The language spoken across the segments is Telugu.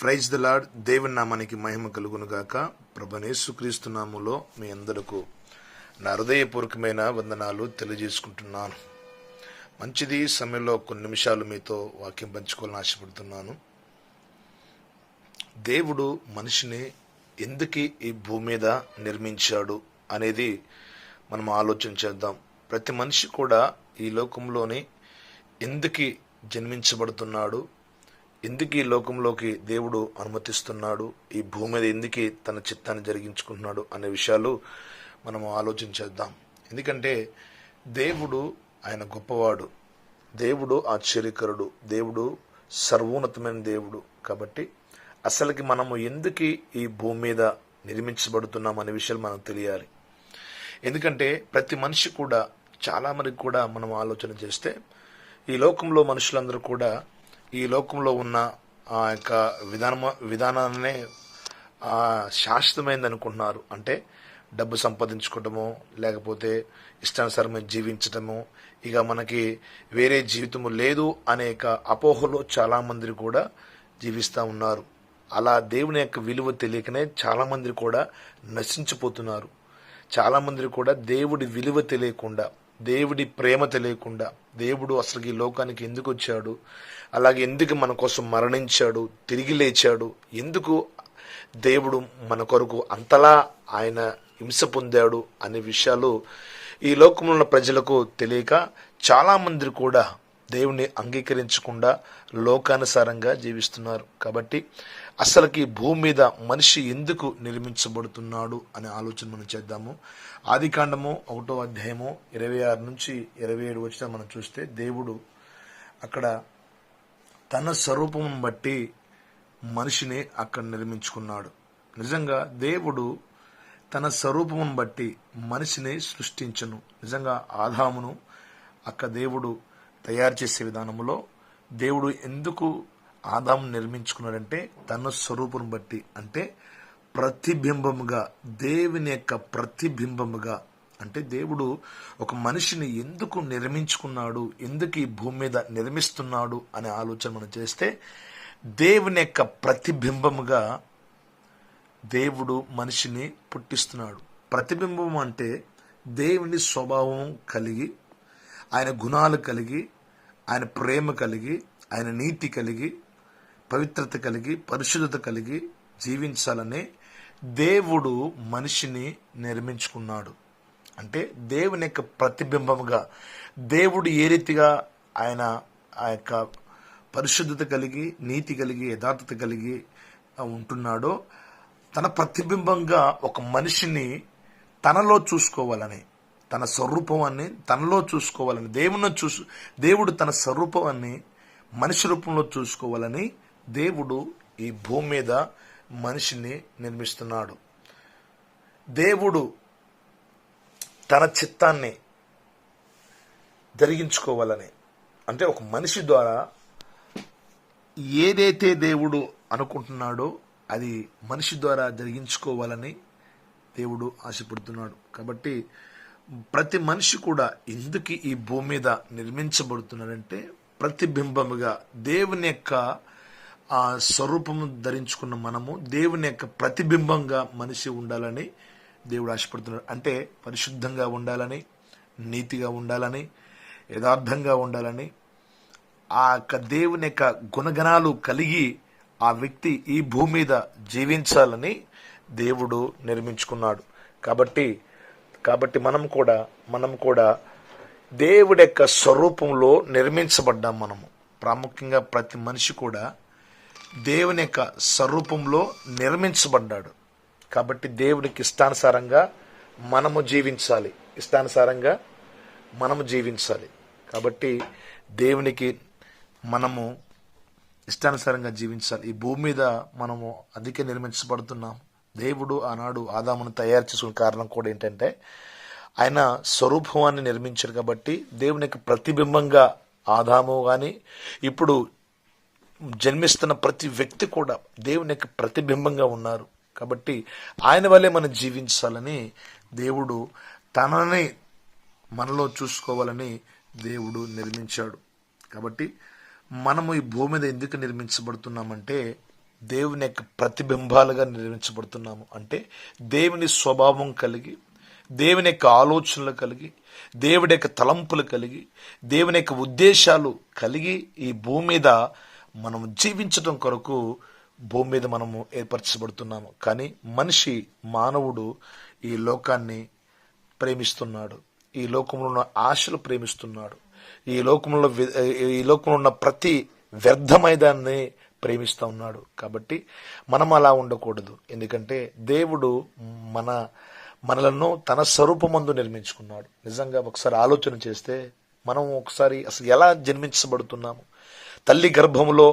Praise the lord. దేవుని నామానికి మహిమ కలుగును గాక. ప్రభువైన యేసుక్రీస్తు నామములో మీ అందరకు నా హృదయపూర్వకమైన వందనాలు తెలియజేసుకుంటున్నాను. మంచిది, సమయంలో కొన్ని నిమిషాలు మీతో వాక్యం పంచుకోవాలని ఆశపడుతున్నాను. దేవుడు మనిషిని ఎందుకు ఈ భూమి మీద నిర్మించాడు అనేది మనం ఆలోచన చేద్దాం. ప్రతి మనిషి కూడా ఈ లోకంలోని ఎందుకు జన్మించబడుతున్నాడు, ఎందుకు ఈ లోకంలోకి దేవుడు అనుమతిస్తున్నాడు, ఈ భూమి మీద ఎందుకు తన చిత్తాన్ని జరిగించుకుంటున్నాడు అనే విషయాలు మనము ఆలోచన చేద్దాం. ఎందుకంటే దేవుడు ఆయన గొప్పవాడు, దేవుడు ఆశ్చర్యకరుడు, దేవుడు సర్వోన్నతమైన దేవుడు. కాబట్టి అసలుకి మనము ఎందుకు ఈ భూమి మీద నిర్మించబడుతున్నాం అనే విషయాలు మనకు తెలియాలి. ఎందుకంటే ప్రతి మనిషి కూడా, చాలా మందికి కూడా మనం ఆలోచన చేస్తే ఈ లోకంలో మనుషులందరూ కూడా ఈ లోకంలో ఉన్న ఆ యొక్క విధానాన్నే శాశ్వతమైంది అనుకుంటున్నారు. అంటే డబ్బు సంపాదించుకోవటము, లేకపోతే ఇష్టానుసారమైన జీవించటము, ఇక మనకి వేరే జీవితము లేదు అనేక అపోహలో చాలామంది కూడా జీవిస్తూ ఉన్నారు. అలా దేవుని యొక్క విలువ తెలియకనే చాలామంది కూడా నశించిపోతున్నారు. చాలామంది కూడా దేవుడి విలువ తెలియకుండా, దేవుడి ప్రేమ తెలియకుండా, దేవుడు అసలు ఈ లోకానికి ఎందుకు వచ్చాడు, అలాగే ఎందుకు మన కోసం మరణించాడు, తిరిగి లేచాడు, ఎందుకు దేవుడు మన కొరకు అంతలా ఆయన హింస పొందాడు అనే విషయాలు ఈ లోకంలో ఉన్న ప్రజలకు తెలియక చాలామంది కూడా దేవుని అంగీకరించకుండా లోకానుసారంగా జీవిస్తున్నారు. కాబట్టి అసలుకి భూమి మీద మనిషి ఎందుకు నిర్మించబడుతున్నాడు అనే ఆలోచన మనం చేద్దాము. ఆదికాండము 1వ అధ్యాయము 26 నుంచి 27 వచ్చిన మనం చూస్తే దేవుడు అక్కడ తన స్వరూపం బట్టి మనిషిని అక్కడ నిర్మించుకున్నాడు. నిజంగా దేవుడు తన స్వరూపం బట్టి మనిషిని సృష్టించను. నిజంగా ఆదామును అక్కడ దేవుడు తయారు చేసే విధానంలో దేవుడు ఎందుకు ఆదాము నిర్మించుకున్నాడంటే తన స్వరూపం బట్టి, అంటే ప్రతిబింబముగా, దేవుని యొక్క ప్రతిబింబముగా. అంటే దేవుడు ఒక మనిషిని ఎందుకు నిర్మించుకున్నాడు, ఎందుకు ఈ భూమి మీద నిర్మిస్తున్నాడు అనే ఆలోచన మనం చేస్తే దేవుని యొక్క ప్రతిబింబముగా దేవుడు మనిషిని పుట్టిస్తున్నాడు. ప్రతిబింబం అంటే దేవుని స్వభావం కలిగి, ఆయన గుణాలు కలిగి, ఆయన ప్రేమ కలిగి, ఆయన నీతి కలిగి, పవిత్రత కలిగి, పరిశుద్ధత కలిగి జీవించాలని దేవుడు మనిషిని నిర్మించుకున్నాడు. అంటే దేవుని యొక్క ప్రతిబింబముగా దేవుడు ఏ రీతిగా ఆయన ఆ యొక్క పరిశుద్ధత కలిగి, నీతి కలిగి, యథార్థత కలిగి ఉంటున్నాడో తన ప్రతిబింబంగా ఒక మనిషిని తనలో చూసుకోవాలని, తన స్వరూపాన్ని తనలో చూసుకోవాలని, దేవుడు తన స్వరూపాన్ని మనిషి రూపంలో చూసుకోవాలని దేవుడు ఈ భూమి మీద మనిషిని నిర్మిస్తున్నాడు. దేవుడు తన చిత్తాన్ని జరిగించుకోవాలని, అంటే ఒక మనిషి ద్వారా ఏదైతే దేవుడు అనుకుంటున్నాడో అది మనిషి ద్వారా జరిగించుకోవాలని దేవుడు ఆశపడుతున్నాడు. కాబట్టి ప్రతి మనిషి కూడా ఎందుకు ఈ భూమి మీద నిర్మించబడుతున్నాడంటే ప్రతిబింబముగా, దేవుని యొక్క ఆ స్వరూపము ధరించుకున్న మనము దేవుని యొక్క ప్రతిబింబంగా మనిషి ఉండాలని దేవుడు ఆశపడుతున్నాడు. అంటే పరిశుద్ధంగా ఉండాలని, నీతిగా ఉండాలని, యథార్థంగా ఉండాలని, ఆ యొక్క దేవుని యొక్క గుణగణాలు కలిగి ఆ వ్యక్తి ఈ భూమి మీద జీవించాలని దేవుడు నిర్మించుకున్నాడు. కాబట్టి మనం కూడా దేవుడి యొక్క స్వరూపంలో నిర్మించబడ్డాం. మనము ప్రాముఖ్యంగా ప్రతి మనిషి కూడా దేవుని యొక్క స్వరూపంలో నిర్మించబడ్డాడు. కాబట్టి దేవుడికి ఇష్టానుసారంగా మనము జీవించాలి. కాబట్టి దేవునికి మనము ఇష్టానుసారంగా జీవించాలి. ఈ భూమి మీద మనము అధిక నిర్మించబడుతున్నాం. దేవుడు ఆనాడు ఆదామును తయారు చేసుకున్న కారణం కూడా ఏంటంటే ఆయన స్వరూపాన్ని నిర్మించారు. కాబట్టి దేవుని యొక్క ప్రతిబింబంగా ఆదాము కానీ ఇప్పుడు జన్మిస్తున్న ప్రతి వ్యక్తి కూడా దేవుని యొక్క ప్రతిబింబంగా ఉన్నారు. కాబట్టి ఆయన వల్లే మనం జీవించాలని దేవుడు తనని మనలో చూసుకోవాలని దేవుడు నిర్మించాడు. కాబట్టి మనము ఈ భూమి మీద ఎందుకు నిర్మించబడుతున్నామంటే దేవుని యొక్క ప్రతిబింబాలుగా నిర్మించబడుతున్నాము. అంటే దేవుని స్వభావం కలిగి, దేవుని యొక్క ఆలోచనలు కలిగి, దేవుడి యొక్క తలంపులు కలిగి, దేవుని యొక్క ఉద్దేశాలు కలిగి ఈ భూమి మీద మనం జీవించడం కొరకు భూమి మీద మనము ఏర్పరచబడుతున్నాము. కానీ మానవుడు ఈ లోకాన్ని ప్రేమిస్తున్నాడు, ఈ లోకంలో ఉన్న ఆశలు ప్రేమిస్తున్నాడు, ఈ లోకంలో ఉన్న ప్రతి వ్యర్థమైదాన్ని ప్రేమిస్తూ ఉన్నాడు. కాబట్టి మనం అలా ఉండకూడదు. ఎందుకంటే దేవుడు మనలను తన స్వరూపమందు నిర్మించుకున్నాడు. నిజంగా ఒకసారి ఆలోచన చేస్తే మనం ఒకసారి అసలు ఎలా జన్మించబడుతున్నాము. తల్లి గర్భములో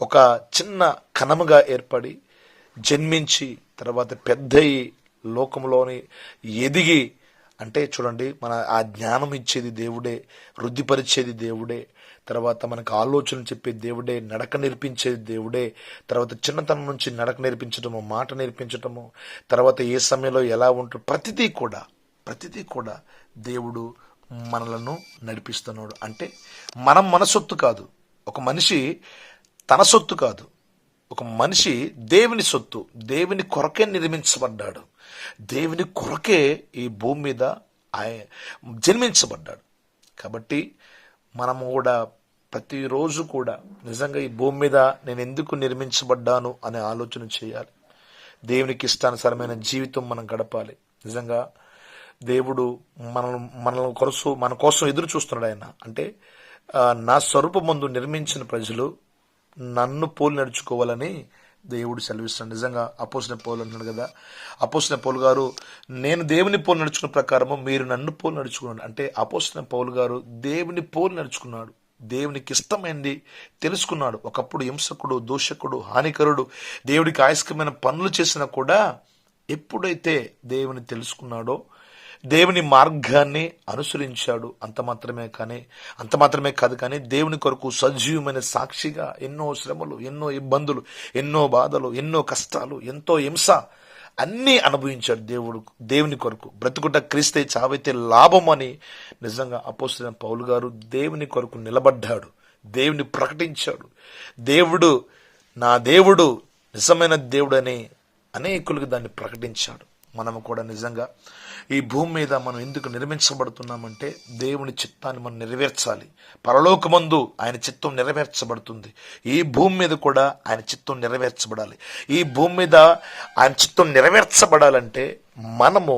ఒక చిన్న కణముగా ఏర్పడి జన్మించి తర్వాత పెద్దయి లోకంలోని ఎదిగి, అంటే చూడండి, ఆ జ్ఞానం ఇచ్చేది దేవుడే, వృద్ధిపరిచేది దేవుడే, తర్వాత మనకు ఆలోచన చెప్పే దేవుడే, నడక నేర్పించేది దేవుడే, తర్వాత చిన్నతనం నుంచి నడక నేర్పించటము, మాట నేర్పించటము, తర్వాత ఏ సమయంలో ఎలా ఉంటుంది, ప్రతిదీ కూడా దేవుడు మనలను నడిపిస్తున్నాడు. అంటే మనం మన సొత్తు కాదు, ఒక మనిషి తన సొత్తు కాదు, ఒక మనిషి దేవుని సొత్తు, దేవుని కొరకే నిర్మించబడ్డాడు, దేవుని కొరకే ఈ భూమి మీద జన్మించబడ్డాడు. కాబట్టి మనము కూడా ప్రతిరోజు కూడా నిజంగా ఈ భూమి మీద నేను ఎందుకు నిర్మించబడ్డాను అనే ఆలోచన చేయాలి. దేవునికి ఇష్టానుసారమైన జీవితం మనం గడపాలి. నిజంగా దేవుడు మన కోసం ఎదురు చూస్తున్నాడు. ఆయన అంటే నా స్వరూపమందు నిర్మించిన ప్రజలు నన్ను పోలి నడుచుకోవాలని దేవుడు సెలవిస్తున్నాడు. నిజంగా అపోస్తలుడైన పౌలు అన్నాడు కదా, అపోస్తలుడైన పౌలు గారు, నేను దేవుని పోలి నడుచుకున్న ప్రకారము మీరు నన్ను పోలి నడుచుకున్నాడు. అంటే అపోస్తలుడైన పౌలు గారు దేవుని పోలి నడుచుకున్నాడు, దేవునికి ఇష్టమైంది తెలుసుకున్నాడు. ఒకప్పుడు హింసకుడు, దూషకుడు, హానికరుడు, దేవుడికి ఆయస్కరమైన పనులు చేసినా కూడా ఎప్పుడైతే దేవుని తెలుసుకున్నాడో, దేవుని మార్గాన్ని అనుసరించాడు, అంత మాత్రమే కాదు కానీ దేవుని కొరకు సజీవమైన సాక్షిగా ఎన్నో శ్రమలు, ఎన్నో ఇబ్బందులు, ఎన్నో బాధలు, ఎన్నో కష్టాలు, ఎంతో హింస అన్నీ అనుభవించాడు దేవుని కొరకు. బ్రతుకుట క్రీస్తే, చావైతే లాభం అని నిజంగా అపోస్తలుడైన పౌలు గారు దేవుని కొరకు నిలబడ్డాడు, దేవుని ప్రకటించాడు. నా దేవుడు నిజమైన దేవుడు అని అనేకులకు దాన్ని ప్రకటించాడు. మనము కూడా నిజంగా ఈ భూమి మీద మనం ఎందుకు నిర్మించబడుతున్నామంటే దేవుని చిత్తాన్ని మనం నెరవేర్చాలి. పరలోకమందు ఆయన చిత్తం నెరవేర్చబడుతుంది, ఈ భూమి మీద కూడా ఆయన చిత్తం నెరవేర్చబడాలి. ఈ భూమి మీద ఆయన చిత్తం నెరవేర్చబడాలంటే మనము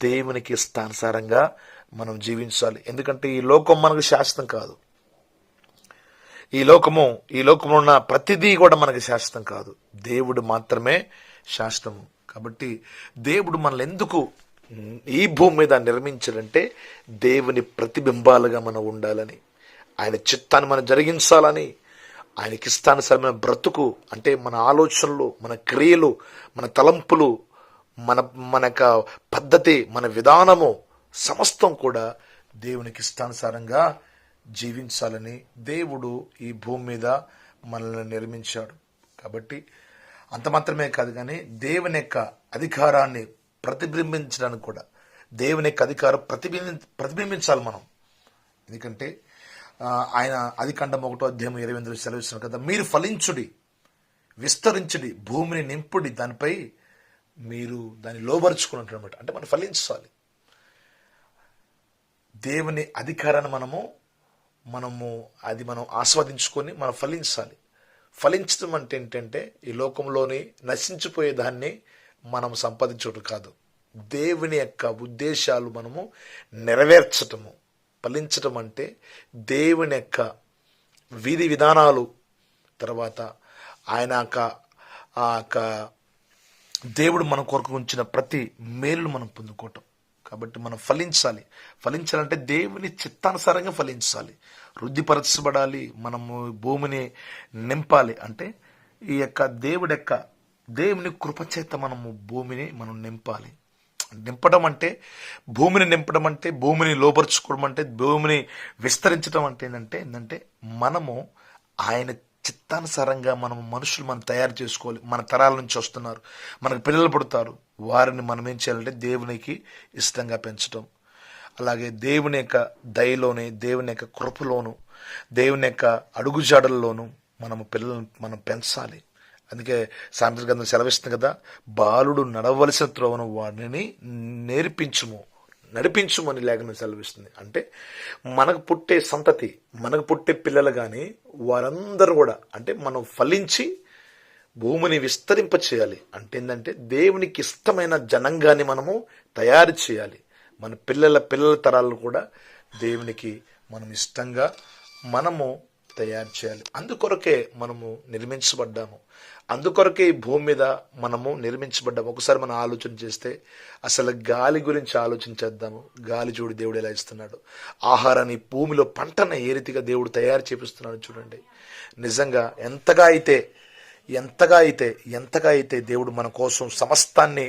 దేవునికి ఇష్టానుసారంగా మనం జీవించాలి. ఎందుకంటే ఈ లోకం మనకు శాశ్వతం కాదు, ఈ లోకంలో ఉన్న ప్రతిదీ కూడా మనకు శాశ్వతం కాదు, దేవుడు మాత్రమే శాశ్వతము. కాబట్టి దేవుడు మనల్ని ఎందుకు ఈ భూమి మీద నిర్మించాడంటే దేవుని ప్రతిబింబాలుగా మనం ఉండాలని, ఆయన చిత్తాన్ని మనం జరిగించాలని, ఆయనకి ఇష్టానుసారమైన బ్రతుకు అంటే మన ఆలోచనలు, మన క్రియలు, మన తలంపులు, మన పద్ధతి, మన విధానము సమస్తం కూడా దేవునికి ఇష్టానుసారంగా జీవించాలని దేవుడు ఈ భూమి మీద మనల్ని నిర్మించాడు. కాబట్టి అంత మాత్రమే కాదు కానీ దేవుని యొక్క అధికారాన్ని ప్రతిబింబించడానికి కూడా దేవుని యొక్క అధికారం ప్రతిబింబించాలి మనం. ఎందుకంటే ఆయన ఆదికాండం 1:28 సెలవిస్తున్నారు కదా, మీరు ఫలించుడి, విస్తరించుడి, భూమిని నింపుడి, దానిపై మీరు దాన్ని లోబరుచుకుని అనమాట. అంటే మనం ఫలించాలి. దేవుని అధికారాన్ని మనం ఆస్వాదించుకొని మనం ఫలించాలి. ఫలించడం అంటే ఏంటంటే ఈ లోకంలోని నశించిపోయే దాన్ని మనం సంపాదించడం కాదు, దేవుని యొక్క ఉద్దేశాలు మనము నెరవేర్చటము. ఫలించటం అంటే దేవుని యొక్క విధి విధానాలు, తర్వాత ఆయన దేవుడు మన కొరకు ఉంచిన ప్రతి మేలును మనం పొందుకోవటం. కాబట్టి మనం ఫలించాలంటే దేవుని చిత్తానుసారంగా ఫలించాలి, వృద్ధిపరచబడాలి, మనము భూమిని నింపాలి. అంటే ఈ యొక్క దేవుని కృపచేత మనము భూమిని నింపాలి. నింపడం అంటే భూమిని లోపరుచుకోవడం అంటే, భూమిని విస్తరించడం అంటే ఏంటంటే మనము ఆయన చిత్తానుసారంగా మనం తయారు చేసుకోవాలి. మన తరాల నుంచి వస్తున్నారు, మనకు పిల్లలు పుడతారు, వారిని మనం ఏం చేయాలంటే దేవునికి ఇష్టంగా పెంచడం. అలాగే దేవుని యొక్క దయలోనే, దేవుని యొక్క కృపలోను, దేవుని యొక్క అడుగుజాడల్లోనూ పిల్లలను మనం పెంచాలి. అందుకే సామెతల గ్రంథం సెలవిస్తుంది కదా, బాలుడు నడవలసిన త్రోవను వాడిని నేర్పించుము నడిపించుమని లేఖనం సెలవిస్తుంది. అంటే మనకు పుట్టే సంతతి, మనకు పుట్టే పిల్లలు కానీ వారందరూ కూడా అంటే మనం ఫలించి భూమిని విస్తరింప చేయాలి. అంటే ఏంటంటే దేవునికి ఇష్టమైన జనంగాన్ని మనము తయారు చేయాలి. మన పిల్లల తరాలను కూడా దేవునికి మనం ఇష్టంగా మనము తయారు చేయాలి. అందుకొరకే మనము నిర్మించబడ్డాము, అందుకొరకే ఈ భూమి మీద మనము నిర్మించబడ్డాము. ఒకసారి మనం ఆలోచన చేస్తే అసలు గాలి గురించి ఆలోచించేద్దాము. గాలి చూడు దేవుడు ఎలా ఇస్తున్నాడు, ఆహారాన్ని భూమిలో పంటను ఏ రీతిగా దేవుడు తయారు చేపిస్తున్నాడు చూడండి. నిజంగా ఎంతగా అయితే దేవుడు మన కోసం సమస్తాన్ని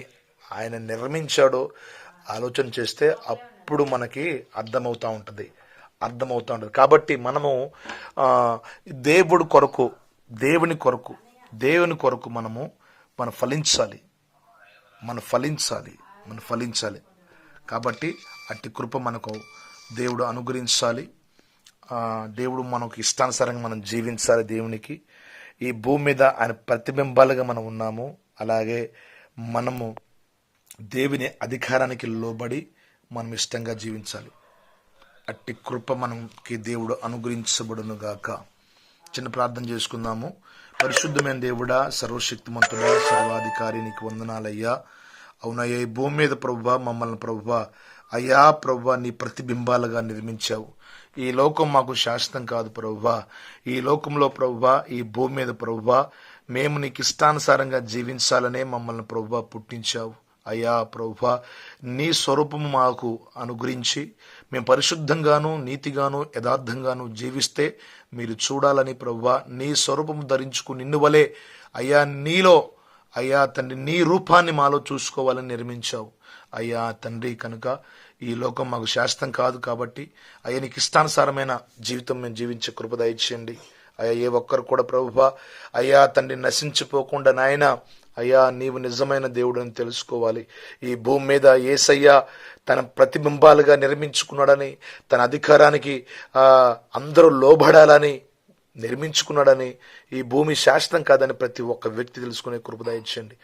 ఆయన నిర్మించాడో ఆలోచన చేస్తే అప్పుడు మనకి అర్థమవుతూ ఉంటుంది. కాబట్టి మనము దేవుని కొరకు మనం ఫలించాలి. కాబట్టి అట్టి కృప మనకు దేవుడు అనుగ్రహించాలి. దేవుడు మనకు ఇష్టానుసారంగా మనం జీవించాలి. దేవునికి ఈ భూమి మీద ఆయన ప్రతిబింబాలుగా మనం ఉన్నాము. అలాగే మనము దేవుని అధికారానికి లోబడి మనం ఇష్టంగా జీవించాలి. అట్టి కృప మనకి దేవుడు అనుగ్రహించబడును గాక. చిన్న ప్రార్థన చేసుకుందాము. పరిశుద్ధమైన దేవుడా, సర్వశక్తిమంతుడా, సర్వాధికారి, నీకు వందనాలయ్యా. అవునయ్యా, ఈ భూమి మీద ప్రభువా మమ్మల్ని ప్రభువా అయ్యా ప్రభువా నీ ప్రతిబింబాలుగా నిర్మించావు. ఈ లోకం మాకు శాశ్వతం కాదు ప్రభువా. ఈ లోకంలో ప్రభువా, ఈ భూమి మీద ప్రభువా మేము నీకు ఇష్టానుసారంగా జీవించాలనే మమ్మల్ని ప్రభువా పుట్టించావు. అయ్యా ప్రభువా, నీ స్వరూపము మాకు అనుగ్రహించి మేము పరిశుద్ధంగాను నీతిగాను యథార్థంగాను జీవిస్తే మీరు చూడాలని ప్రభువా, నీ స్వరూపము ధరించుకుని నిన్ను వలే అయ్యా నీలో అయ్యా తండ్రి నీ రూపాన్ని మాలో చూసుకోవాలని నిర్మించావు. అయ్యా తండ్రి, కనుక ఈ లోకం మాకు శాశ్వతం కాదు కాబట్టి అయ్యా నీకు ఇష్టానుసారమైన జీవితం మేము జీవించే కృప దయచేయండి. అయ్యా ఏ ఒక్కరు కూడా ప్రభువా అయ్యా తండ్రి నశించిపోకుండా నాయన అయ్యా నీవు నిజమైన దేవుడు అని తెలుసుకోవాలి. ఈ భూమి మీద యేసయ్య తన ప్రతిబింబాలుగా నిర్మించుకున్నాడని, తన అధికారానికి అందరూ లోబడాలని నిర్మించుకున్నాడని, ఈ భూమి శాశ్వతం కాదని ప్రతి ఒక్క వ్యక్తి తెలుసుకునే కృప దయచేయండి.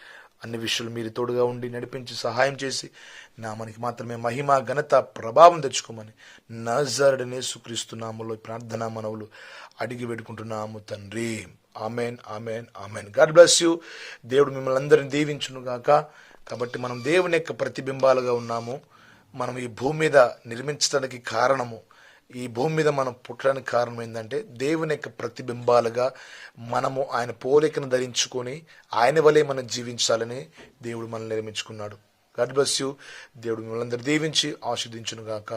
అన్ని విషయాలు మీరు తోడుగా ఉండి నడిపించి సహాయం చేసి నామానికి మాత్రమే మహిమ ఘనత ప్రభావం తెచ్చుకోమని నజరేయుడైన యేసుక్రీస్తు నామములో ప్రార్థనా మనవులు అడిగి పెట్టుకుంటున్నాము తండ్రి. Amen, amen, amen. God bless you. దేవుడు మిమ్మల్ని అందరినీ దీవించును గాక. కాబట్టి మనం దేవుని యొక్క ప్రతిబింబాలుగా ఉన్నాము. మనం ఈ భూమి మీద నిర్మించడానికి కారణము, ఈ భూమి మీద మనం పుట్టడానికి కారణం ఏంటంటే దేవుని యొక్క ప్రతిబింబాలుగా మనము ఆయన పోలికను ధరించుకొని ఆయన వలె మనం జీవించాలని దేవుడు మనల్ని నిర్మించుకున్నాడు. God bless you. దేవుడు మిమ్మల్ని అందరూ దీవించి ఆశీర్వదించును గాక.